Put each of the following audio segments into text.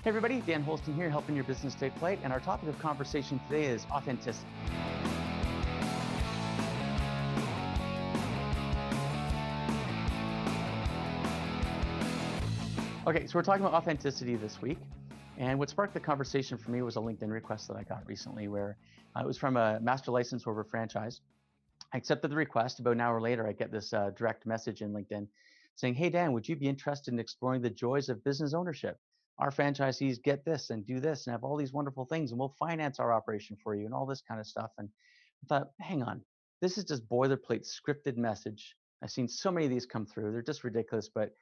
Hey everybody, Dan Holston here, helping your business take flight, and our topic of conversation today is authenticity. Okay, so we're talking about authenticity this week, and what sparked the conversation for me was a LinkedIn request that I got recently where it was from a master license over franchise. I accepted the request. About an hour later, I get this direct message in LinkedIn saying, "Hey Dan, would you be interested in exploring the joys of business ownership? Our franchisees get this and do this and have all these wonderful things, and we'll finance our operation for you," and all this kind of stuff. And I thought, hang on, this is just boilerplate scripted message. I've seen so many of these come through. They're just ridiculous. But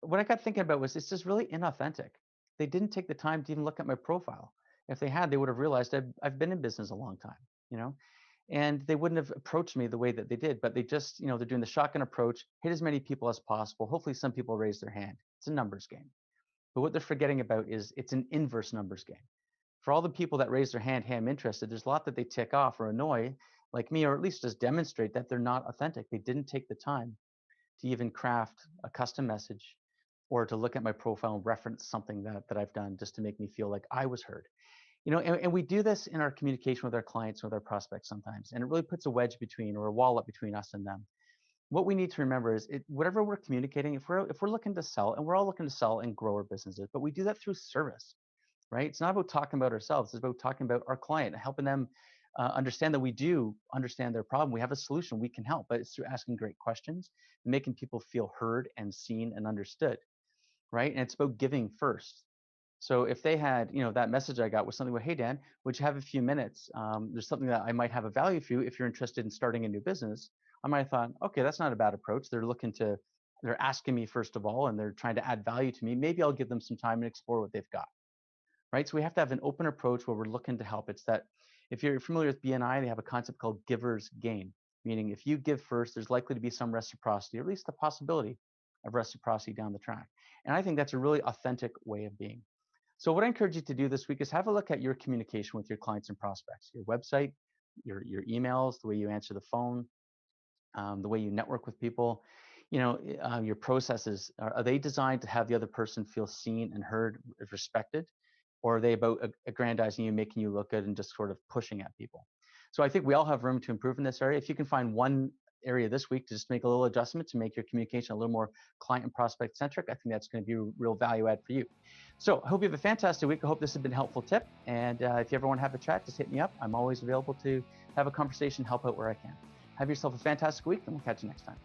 what I got thinking about was it's just really inauthentic. They didn't take the time to even look at my profile. If they had, they would have realized I've been in business a long time, you know, and they wouldn't have approached me the way that they did. But they just, they're doing the shotgun approach, hit as many people as possible. Hopefully, some people raise their hand. It's a numbers game. But what they're forgetting about is it's an inverse numbers game. For all the people that raise their hand, hey, I'm interested, there's a lot that they tick off or annoy, like me, or at least just demonstrate that they're not authentic. They didn't take the time to even craft a custom message or to look at my profile and reference something that I've done just to make me feel like I was heard. And we do this in our communication with our clients, with our prospects sometimes, and it really puts a wedge between or a wall up between us and them. What we need to remember is whatever we're communicating, if we're looking to sell, and we're all looking to sell and grow our businesses, but we do that through service, right? It's not about talking about ourselves. It's about talking about our client, helping them understand that we do understand their problem. We have a solution. We can help, but it's through asking great questions, making people feel heard and seen and understood, right? And it's about giving first. So if they had, that message I got was something like, "Hey Dan, would you have a few minutes? There's something that I might have a value for you if you're interested in starting a new business." I might have thought, okay, that's not a bad approach. They're asking me first of all, and they're trying to add value to me. Maybe I'll give them some time and explore what they've got, right? So we have to have an open approach where we're looking to help. It's that if you're familiar with BNI, they have a concept called giver's gain, meaning if you give first, there's likely to be some reciprocity, or at least the possibility of reciprocity down the track. And I think that's a really authentic way of being. So what I encourage you to do this week is have a look at your communication with your clients and prospects, your website, your emails, the way you answer the phone, the way you network with people, your processes. Are they designed to have the other person feel seen and heard, respected? Or are they about aggrandizing you, making you look good, and just sort of pushing at people? So I think we all have room to improve in this area. If you can find one area this week to just make a little adjustment to make your communication a little more client and prospect centric, I think that's going to be a real value add for you. So I hope you have a fantastic week. I hope this has been a helpful tip. And if you ever want to have a chat, just hit me up. I'm always available to have a conversation, help out where I can. Have yourself a fantastic week, and we'll catch you next time.